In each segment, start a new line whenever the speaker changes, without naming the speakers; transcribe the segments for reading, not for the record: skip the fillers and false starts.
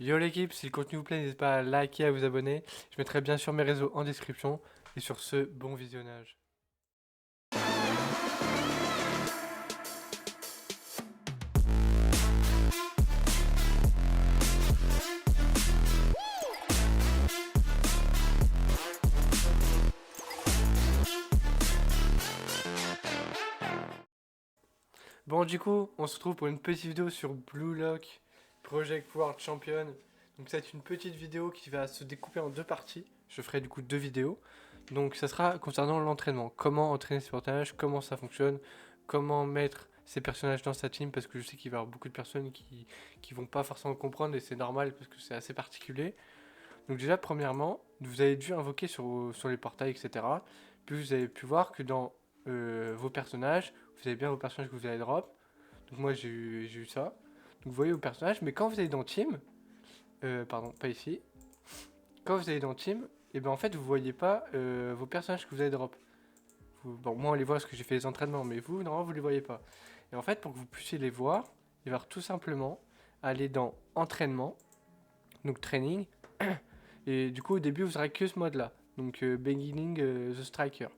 Yo l'équipe, si le contenu vous plaît, n'hésitez pas à liker, à vous abonner. Je mettrai bien sûr mes réseaux en description. Et sur ce, bon visionnage. Bon du coup, on se retrouve pour une petite vidéo sur Blue Lock Project World Champion. Donc c'est une petite vidéo qui va se découper en deux parties. Je ferai du coup deux vidéos. Donc ça sera concernant l'entraînement. Comment entraîner ces personnages, comment ça fonctionne, comment mettre ces personnages dans sa team, parce que je sais qu'il va y avoir beaucoup de personnes qui vont pas forcément comprendre et c'est normal parce que c'est assez particulier. Donc déjà, premièrement, vous avez dû invoquer sur les portails, etc. Puis vous avez pu voir que dans vos personnages, vous avez bien vos personnages que vous allez drop. Donc moi j'ai eu ça. Donc vous voyez vos personnages, mais quand vous allez dans Team, pardon, pas ici. Quand vous allez dans Team, et ben en fait vous voyez pas vos personnages que vous allez drop. Bon, moi on les voit parce que j'ai fait les entraînements, mais vous, normalement vous les voyez pas. Et en fait, pour que vous puissiez les voir, il va falloir tout simplement aller dans Entraînement, donc Training. Et du coup, au début, vous n'aurez que ce mode-là. Donc, Beginning the Striker.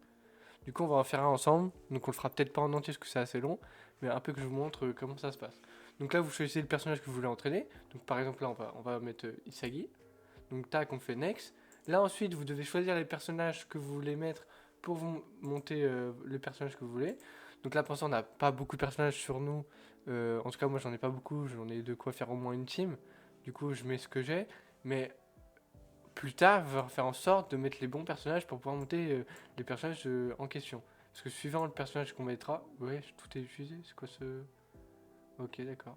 Du coup, on va en faire un ensemble. Donc, on le fera peut-être pas en entier parce que c'est assez long. Mais un peu que je vous montre comment ça se passe. Donc là, vous choisissez le personnage que vous voulez entraîner. Donc, par exemple, là, on va mettre Isagi. Donc, tac, on fait Next. Là, ensuite, vous devez choisir les personnages que vous voulez mettre pour vous monter le personnage que vous voulez. Donc là, pour l'instant, on n'a pas beaucoup de personnages sur nous. En tout cas, moi, j'en ai pas beaucoup. J'en ai de quoi faire au moins une team. Du coup, je mets ce que j'ai. Mais plus tard, va faire en sorte de mettre les bons personnages pour pouvoir monter les personnages en question. Parce que suivant le personnage qu'on mettra, ouais, tout est utilisé. C'est quoi ce. Ok, d'accord.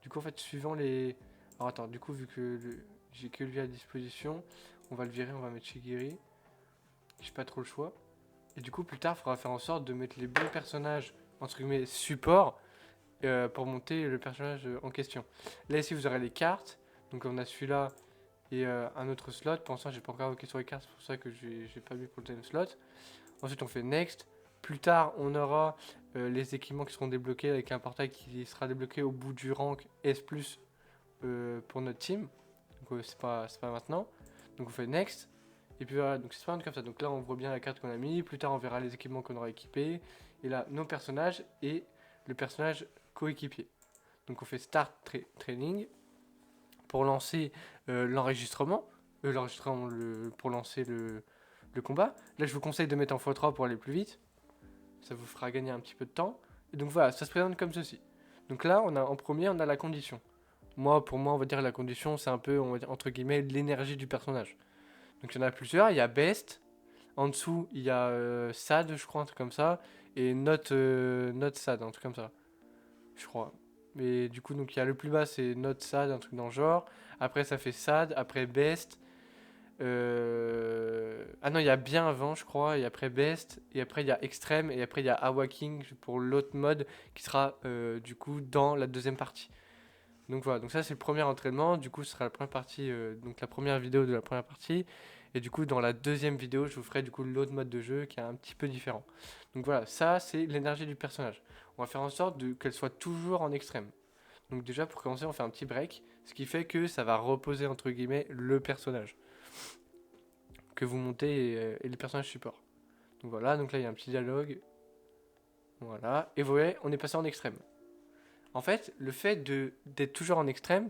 Du coup, en fait, suivant les. Alors attends, du coup, vu que j'ai que lui à disposition, on va le virer, on va mettre Shigiri. J'ai pas trop le choix. Et du coup, plus tard, il faudra faire en sorte de mettre les bons personnages, entre guillemets, support, pour monter le personnage en question. Là, ici, vous aurez les cartes. Donc, on a celui-là et un autre slot. Pour l'instant, j'ai pas encore invoqué sur les cartes, c'est pour ça que j'ai pas mis pour le deuxième slot. Ensuite, on fait next. Plus tard, on aura les équipements qui seront débloqués avec un portail qui sera débloqué au bout du rank S+, pour notre team. Donc, c'est pas maintenant. Donc, on fait next. Et puis voilà, donc c'est pas comme ça. Donc là, on voit bien la carte qu'on a mis. Plus tard, on verra les équipements qu'on aura équipés. Et là, nos personnages et le personnage coéquipier. Donc, on fait start training pour lancer l'enregistrement, pour lancer le combat. Là, je vous conseille de mettre en x3 pour aller plus vite. Ça vous fera gagner un petit peu de temps. Et donc voilà, ça se présente comme ceci. Donc là, en premier, on a la condition. Pour moi, on va dire la condition, c'est un peu, on va dire, entre guillemets, l'énergie du personnage. Donc il y en a plusieurs. Il y a Best. En dessous, il y a Sad, je crois, un truc comme ça. Et Not Sad, un truc comme ça. Je crois. Mais du coup, donc il y a le plus bas, c'est Not Sad, un truc dans le genre. Après, ça fait Sad. Après, Best. Ah non, il y a bien avant, je crois. Et après, Best. Et après, il y a Extreme. Et après, il y a Awaking pour l'autre mode qui sera du coup dans la deuxième partie. Donc voilà, donc ça c'est le premier entraînement, du coup ce sera la première partie, donc la première vidéo de la première partie, et du coup dans la deuxième vidéo je vous ferai du coup l'autre mode de jeu qui est un petit peu différent. Donc voilà, ça c'est l'énergie du personnage. On va faire en sorte qu'elle soit toujours en extrême. Donc déjà pour commencer on fait un petit break, ce qui fait que ça va reposer entre guillemets le personnage que vous montez et le personnage support. Donc voilà, donc là il y a un petit dialogue, voilà, et vous voyez on est passé en extrême. En fait, le fait d'être toujours en extrême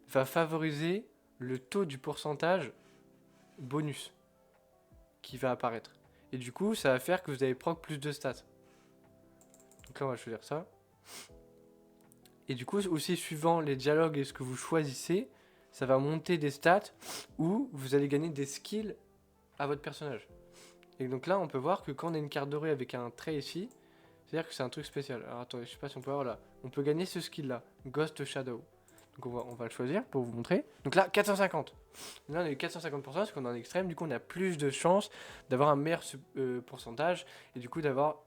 va favoriser le taux du pourcentage bonus qui va apparaître. Et du coup, ça va faire que vous allez proc plus de stats. Donc là, on va choisir ça. Et du coup, aussi suivant les dialogues et ce que vous choisissez, ça va monter des stats où vous allez gagner des skills à votre personnage. Et donc là, on peut voir que quand on a une carte dorée avec un trait ici, c'est-à-dire que c'est un truc spécial. Alors attendez, je sais pas si on peut voir là. On peut gagner ce skill là, Ghost Shadow. Donc on va le choisir pour vous montrer. Donc là, 450. Là, on a eu 450% parce qu'on est en extrême. Du coup, on a plus de chances d'avoir un meilleur pourcentage. Et du coup, d'avoir.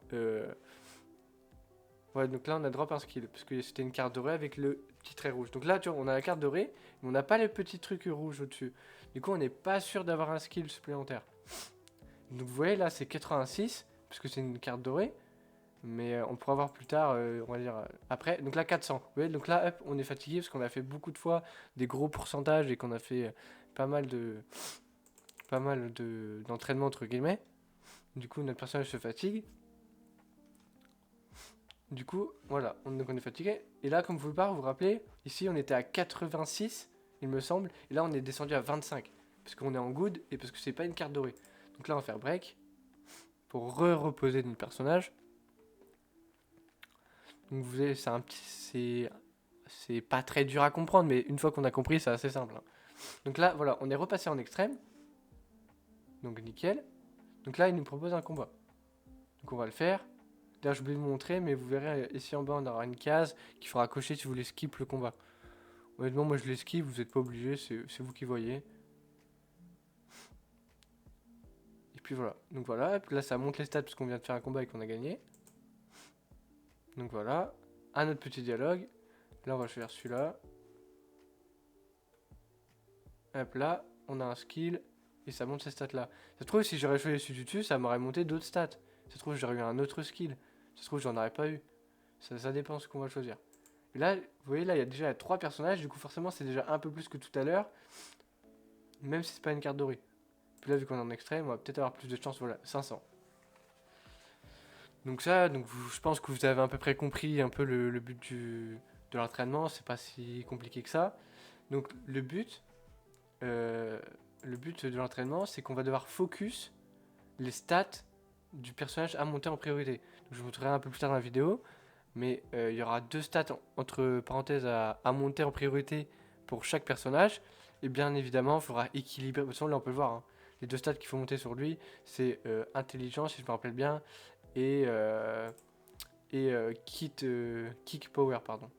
Ouais, donc là, on a drop un skill. Parce que c'était une carte dorée avec le petit trait rouge. Donc là, tu vois, on a la carte dorée. Mais on n'a pas le petit truc rouge au-dessus. Du coup, on n'est pas sûr d'avoir un skill supplémentaire. Donc vous voyez, là, c'est 86. Parce que c'est une carte dorée. Mais on pourra voir plus tard, on va dire après. Donc là 400. Vous voyez, donc là hop, on est fatigué parce qu'on a fait beaucoup de fois des gros pourcentages et qu'on a fait pas mal de d'entraînement entre guillemets. Du coup notre personnage se fatigue. Du coup voilà, donc on est fatigué. Et là comme vous vous rappelez, ici on était à 86 il me semble. Et là on est descendu à 25. Parce qu'on est en good et parce que c'est pas une carte dorée. Donc là on va faire break pour reposer notre personnage. Donc vous voyez, c'est un petit, c'est pas très dur à comprendre, mais une fois qu'on a compris, c'est assez simple. Hein. Donc là, voilà, on est repassé en extrême. Donc nickel. Donc là, il nous propose un combat. Donc on va le faire. D'ailleurs, je voulais vous montrer, mais vous verrez ici en bas, on aura une case qui fera cocher si vous voulez skip le combat. Honnêtement, moi je les skip, vous n'êtes pas obligé, c'est vous qui voyez. Et puis voilà. Donc voilà, là ça monte les stats parce qu'on vient de faire un combat et qu'on a gagné. Donc voilà. Un autre petit dialogue. Là, on va choisir celui-là. Hop là, on a un skill et ça monte ces stats là. Ça se trouve, si j'aurais choisi celui du dessus, ça m'aurait monté d'autres stats. Ça se trouve, j'aurais eu un autre skill. Ça se trouve, j'en aurais pas eu. Ça dépend ce qu'on va choisir. Et là, vous voyez, là, il y a déjà 3 personnages. Du coup, forcément, c'est déjà un peu plus que tout à l'heure. Même si c'est pas une carte dorée. Puis là, vu qu'on est en extrême, on va peut-être avoir plus de chance. Voilà, 500. Donc ça, je pense que vous avez à peu près compris un peu le but de l'entraînement. C'est pas si compliqué que ça. Donc euh, le but de l'entraînement, c'est qu'on va devoir focus les stats du personnage à monter en priorité. Donc, je vous montrerai un peu plus tard dans la vidéo, mais il y aura 2 stats entre parenthèses à monter en priorité pour chaque personnage. Et bien évidemment, il faudra équilibrer. De toute façon, là on peut le voir. Hein. Les 2 stats qu'il faut monter sur lui, c'est intelligence, si je me rappelle bien, et, kick power, pardon.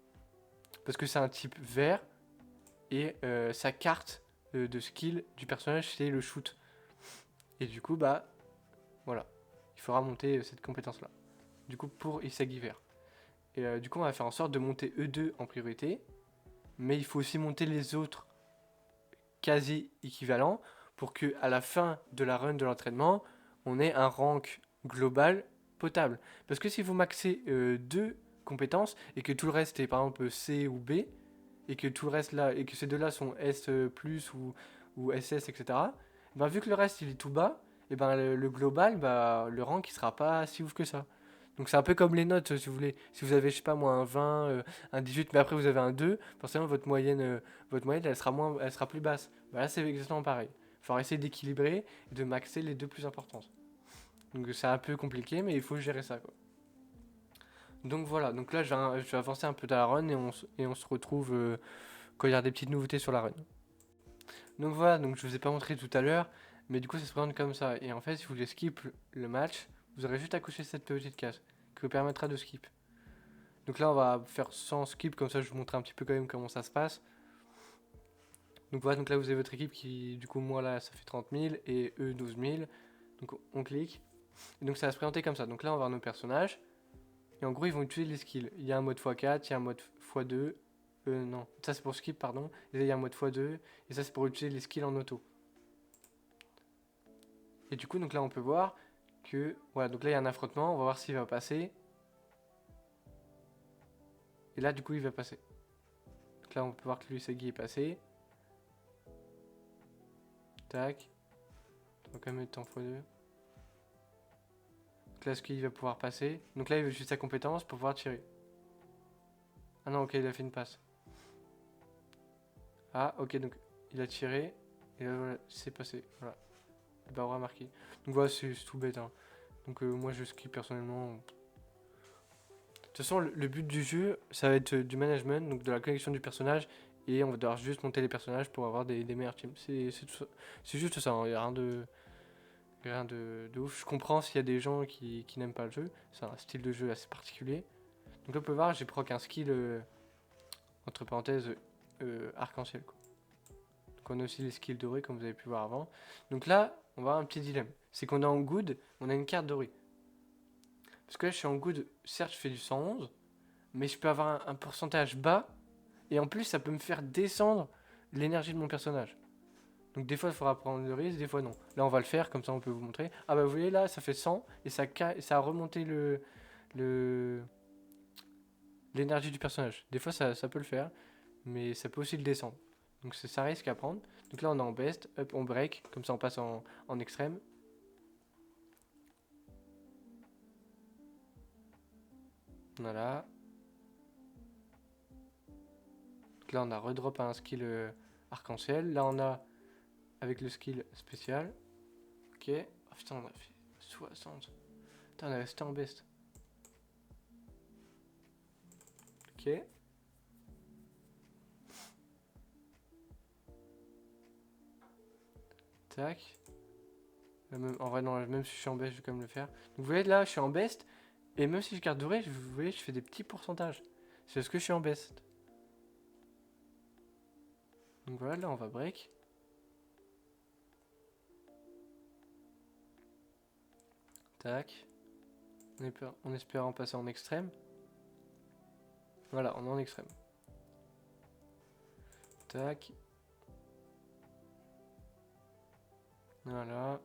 Parce que c'est un type vert et sa carte de skill du personnage, c'est le shoot. Et du coup, bah, voilà. Il faudra monter cette compétence-là. Du coup, pour Isagi vert. Et du coup, on va faire en sorte de monter E2 en priorité. Mais il faut aussi monter les autres quasi équivalents pour que à la fin de la run de l'entraînement, on ait un rank global potable. Parce que si vous maxez 2 compétences et que tout le reste est par exemple C ou B, et que tout le reste là, et que ces deux-là sont S plus ou SS, etc., ben, vu que le reste il est tout bas, et ben le global, bah, le rank il sera pas si ouf que ça. Donc c'est un peu comme les notes, si vous voulez. Si vous avez, je sais pas moi, un 20, un 18, mais après vous avez un 2, forcément votre moyenne elle sera plus basse. Bah, là c'est exactement pareil. Il faudra essayer d'équilibrer et de maxer les deux plus importantes. Donc c'est un peu compliqué, mais il faut gérer ça, quoi. Donc voilà, donc là je vais avancer un peu dans la run et on se retrouve quand il y a des petites nouveautés sur la run. Donc voilà, donc je vous ai pas montré tout à l'heure, mais du coup ça se présente comme ça. Et en fait, si vous voulez skip le match, vous aurez juste à cocher cette petite case qui vous permettra de skip. Donc là on va faire sans skip, comme ça je vous montre un petit peu quand même comment ça se passe. Donc voilà, donc là vous avez votre équipe qui, du coup moi là ça fait 30 000 et eux 12 000. Donc on clique. Et donc ça va se présenter comme ça. Donc là on va voir nos personnages. Et en gros ils vont utiliser les skills. Il y a un mode x4, il y a un mode x2. Non, ça c'est pour skip, pardon. Et là il y a un mode x2. Et ça c'est pour utiliser les skills en auto. Et du coup, donc là on peut voir que, voilà, donc là il y a un affrontement, on va voir s'il va passer. Et là du coup il va passer. Donc là on peut voir que lui Segui est passé. Tac. On va quand même mettre en x2. Donc là Ski va pouvoir passer. Donc là il veut juste sa compétence pour pouvoir tirer. Ah non, ok, il a fait une passe. Ah, ok, donc il a tiré. Et là voilà, c'est passé. Voilà. Le barreau a marqué. Donc voilà, c'est tout bête. Hein. Donc moi je skip personnellement. De toute façon, le but du jeu, ça va être du management, donc de la collection du personnage, et on va devoir juste monter les personnages pour avoir des meilleurs teams. C'est juste ça, il n'y a rien de ouf. Je comprends s'il y a des gens qui n'aiment pas le jeu, c'est un style de jeu assez particulier. Donc là, on peut voir, j'ai proc un skill, entre parenthèses, arc-en-ciel. Donc on a aussi les skills dorés, comme vous avez pu voir avant. Donc là, on va avoir un petit dilemme. C'est qu'on est en good, on a une carte dorée. Parce que là, je suis en good, certes, je fais du 111, mais je peux avoir un pourcentage bas, et en plus, ça peut me faire descendre l'énergie de mon personnage. Donc des fois, il faudra prendre le risque, des fois non. Là, on va le faire, comme ça, on peut vous montrer. Ah bah, vous voyez, là, ça fait 100, et ça a remonté l'énergie du personnage. Des fois ça peut le faire, mais ça peut aussi le descendre. Donc ça risque à prendre. Donc là on est en best, hop on break, comme ça on passe en extrême. Voilà. Donc là on a redrop un skill arc-en-ciel. Là on a avec le skill spécial. Ok. Oh putain on a fait 60. Putain on est resté en best. Ok. Tac. En vrai, non, même si je suis en best, je vais quand même le faire. Donc, vous voyez, là, je suis en best. Et même si je garde doré, vous voyez, je fais des petits pourcentages. C'est parce que je suis en best. Donc voilà, là, on va break. Tac. En espérant passer en extrême. Voilà, on est en extrême. Tac. Voilà.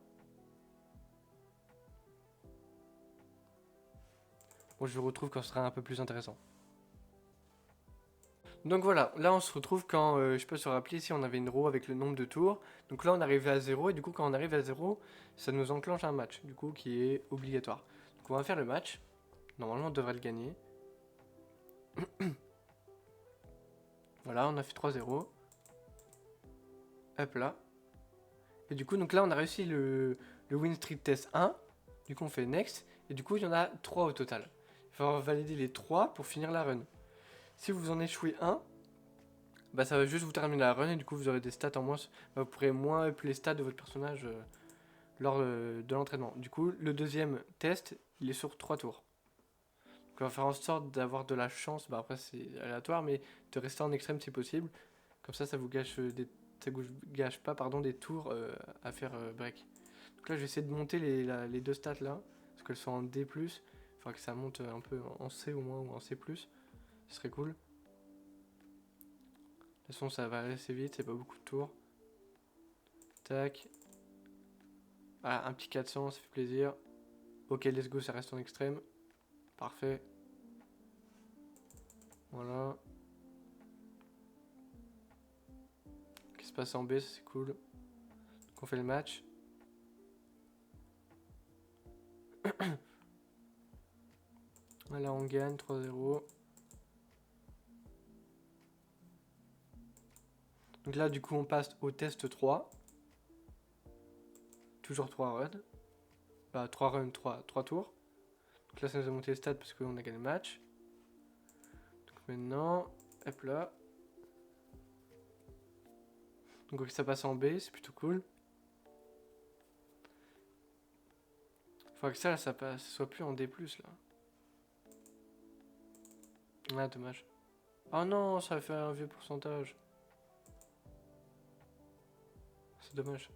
Bon, je vous retrouve quand ce sera un peu plus intéressant. Donc voilà, là on se retrouve quand, je sais pas se rappeler si on avait une roue avec le nombre de tours. Donc là on arrive à 0 et du coup quand on arrive à 0, ça nous enclenche un match, du coup qui est obligatoire. Donc on va faire le match. Normalement on devrait le gagner. Voilà, on a fait 3-0. Hop là. Et du coup, donc là, on a réussi le Win Street Test 1. Du coup, on fait Next. Et du coup, il y en a 3 au total. Il va falloir valider les 3 pour finir la run. Si vous en échouez un, bah ça va juste vous terminer la run et du coup, vous aurez des stats en moins. Bah, vous pourrez moins up les stats de votre personnage lors de l'entraînement. Du coup, le deuxième test, il est sur 3 tours. Donc, on va faire en sorte d'avoir de la chance. Bah, après, c'est aléatoire, mais de rester en extrême si possible. Comme ça vous gâche ça vous gâche pas des tours à faire break. Donc là, je vais essayer de monter les deux stats là, parce qu'elles sont en D+. Il faudra que ça monte un peu en C au moins ou en C+. Ce serait cool. De toute façon, ça va aller assez vite, c'est pas beaucoup de tours. Tac. Voilà, un petit 400, ça fait plaisir. Ok, let's go, ça reste en extrême. Parfait. Voilà. Qu'est-ce qui se passe en B, c'est cool. Donc on fait le match. Voilà, on gagne 3-0. Donc là, du coup, on passe au test 3. Toujours 3 runs. Bah, 3 runs, 3 tours. Donc là, ça nous a monté les stats parce qu'on a gagné le match. Donc maintenant, hop là. Donc ça passe en B, c'est plutôt cool. Faudra que ça soit plus en D+, là. Ah, dommage. Oh non, ça fait un vieux pourcentage. C'est dommage.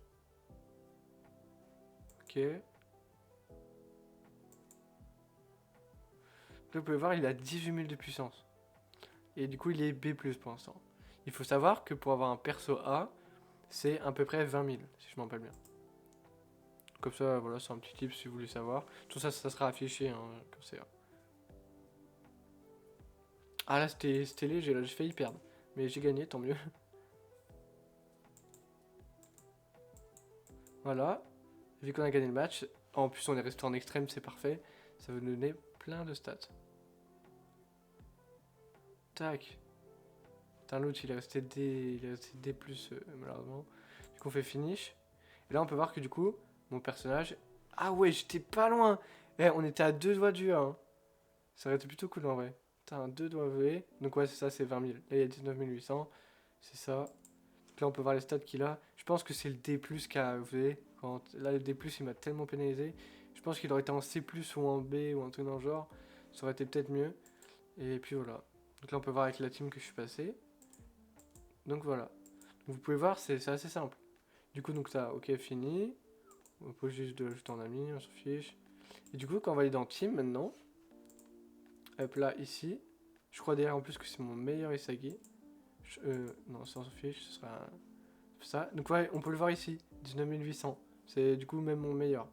Ok. Là, vous pouvez voir, il a 18 000 de puissance. Et du coup, il est B+, pour l'instant. Il faut savoir que pour avoir un perso A, c'est à peu près 20 000, si je m'en rappelle bien. Comme ça, voilà, c'est un petit tip si vous voulez savoir. Tout ça, ça sera affiché, hein, comme c'est. Ah là, c'était léger, là, j'ai failli perdre. Mais j'ai gagné, tant mieux. Voilà. Vu qu'on a gagné le match, en plus on est resté en extrême, c'est parfait. Ça va nous donner plein de stats. Tac. Putain, l'autre il est resté D+, malheureusement. Du coup on fait finish. Et là on peut voir que du coup, mon personnage... Ah ouais, j'étais pas loin. Eh, on était à 2 doigts du 1. Ça aurait été plutôt cool en vrai. Putain, 2 doigts V. Donc ouais, c'est ça, c'est 20 000. Là il y a 19 800. C'est ça. Donc là on peut voir les stats qu'il a. Je pense que c'est le D+, qu'a V. Là le D+, il m'a tellement pénalisé. Je pense qu'il aurait été en C+, ou en B, ou un truc dans le genre. Ça aurait été peut-être mieux. Et puis voilà. Donc là on peut voir avec la team que je suis passé. Donc voilà. Vous pouvez voir, c'est assez simple. Du coup, donc ça, ok, fini. On peut juste de ajouter en ami, on s'en fiche. Et du coup, quand on va aller dans Team maintenant, hop là, ici, je crois d'ailleurs en plus que c'est mon meilleur Isagi. Non, ça on s'en fiche, ce sera ça. Donc ouais, on peut le voir ici, 19 800. C'est du coup même mon meilleur.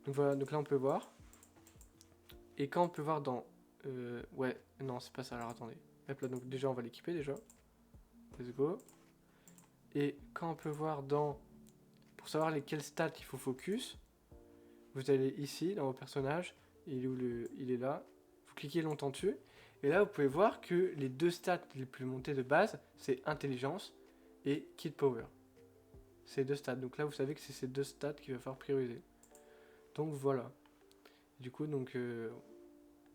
Donc voilà, donc là on peut voir. Et quand on peut voir dans... ouais, non, c'est pas ça, alors attendez. Hop là, donc déjà, on va l'équiper, déjà. Let's go. Et quand on peut voir dans... Pour savoir lesquels stats il faut focus, vous allez ici, dans vos personnages. Il est où il est là. Vous cliquez longtemps dessus. Et là, vous pouvez voir que les 2 stats les plus montées de base, c'est intelligence et kit power. Ces 2 stats. Donc là, vous savez que c'est ces 2 stats qu'il va falloir prioriser. Donc voilà. Du coup, donc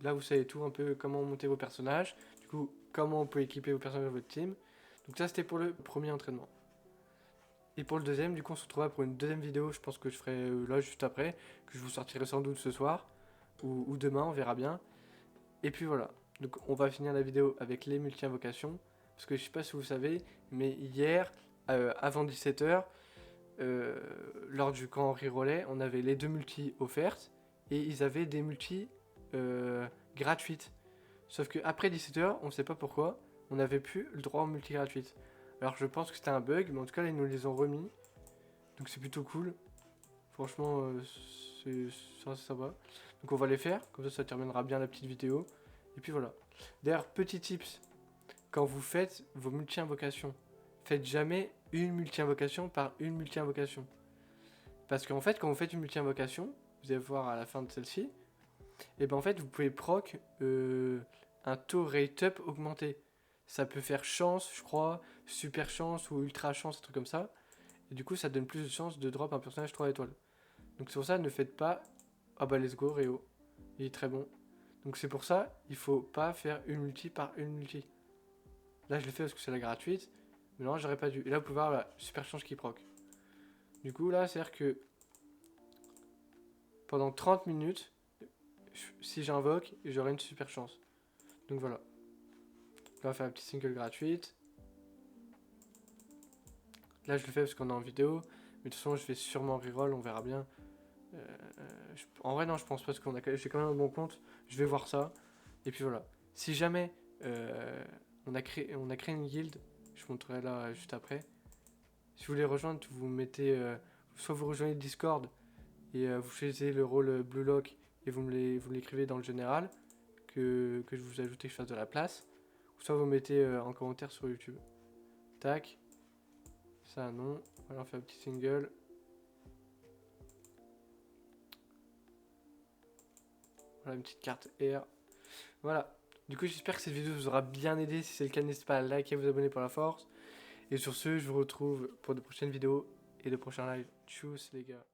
là, vous savez tout un peu comment monter vos personnages. Du coup, comment vous pouvez équiper vos personnages de votre team. Donc ça, c'était pour le premier entraînement. Et pour le deuxième, du coup, on se retrouvera pour une deuxième vidéo. Je pense que je ferai là juste après, que je vous sortirai sans doute ce soir ou demain, on verra bien. Et puis voilà. Donc on va finir la vidéo avec les multi-invocations. Parce que je sais pas si vous savez, mais hier, avant 17h, lors du camp rerollay, on avait les 2 multis offertes et ils avaient des multis gratuites. Sauf qu'après 17h, on sait pas pourquoi, on n'avait plus le droit aux multi gratuites. Alors je pense que c'était un bug, mais en tout cas là ils nous les ont remis. Donc c'est plutôt cool. Franchement, c'est sympa. Donc on va les faire, comme ça terminera bien la petite vidéo. Et puis voilà. D'ailleurs, petit tips, quand vous faites vos multi-invocations, faites jamais une multi-invocation par une multi-invocation. Parce qu'en fait, quand vous faites une multi-invocation, vous allez voir à la fin de celle-ci, et ben en fait, vous pouvez proc un taux rate up augmenté. Ça peut faire chance, je crois, super chance ou ultra chance, un truc comme ça. Et du coup, ça donne plus de chances de drop un personnage 3 étoiles. Donc c'est pour ça, ne faites pas... Ah bah let's go, Réo. Il est très bon. Donc c'est pour ça, il faut pas faire une multi par une multi. Là, je l'ai fait parce que c'est la gratuite. Mais non, j'aurais pas dû. Et là, vous pouvez voir la super chance qui proc. Du coup, là, c'est-à-dire que pendant 30 minutes, si j'invoque, j'aurai une super chance. Donc voilà. Là, on va faire une petite single gratuite. Là, je le fais parce qu'on est en vidéo. Mais de toute façon, je vais sûrement reroll, on verra bien. En vrai, non, je pense pas parce qu'on a, j'ai quand même un bon compte. Je vais voir ça. Et puis voilà. Si jamais on a créé une guilde, je vous montrerai là juste après. Si vous voulez rejoindre, vous mettez. Soit vous rejoignez le Discord et vous choisissez le rôle Blue Lock et vous l'écrivez dans le général que je vous ajoute et que je fasse de la place. Ou soit vous mettez en commentaire sur YouTube. Tac. Ça, non. Voilà, on fait un petit single. Voilà, une petite carte R. Voilà. Du coup, j'espère que cette vidéo vous aura bien aidé. Si c'est le cas, n'hésitez pas à liker et à vous abonner pour la force. Et sur ce, je vous retrouve pour de prochaines vidéos et de prochains lives. Tchuss les gars.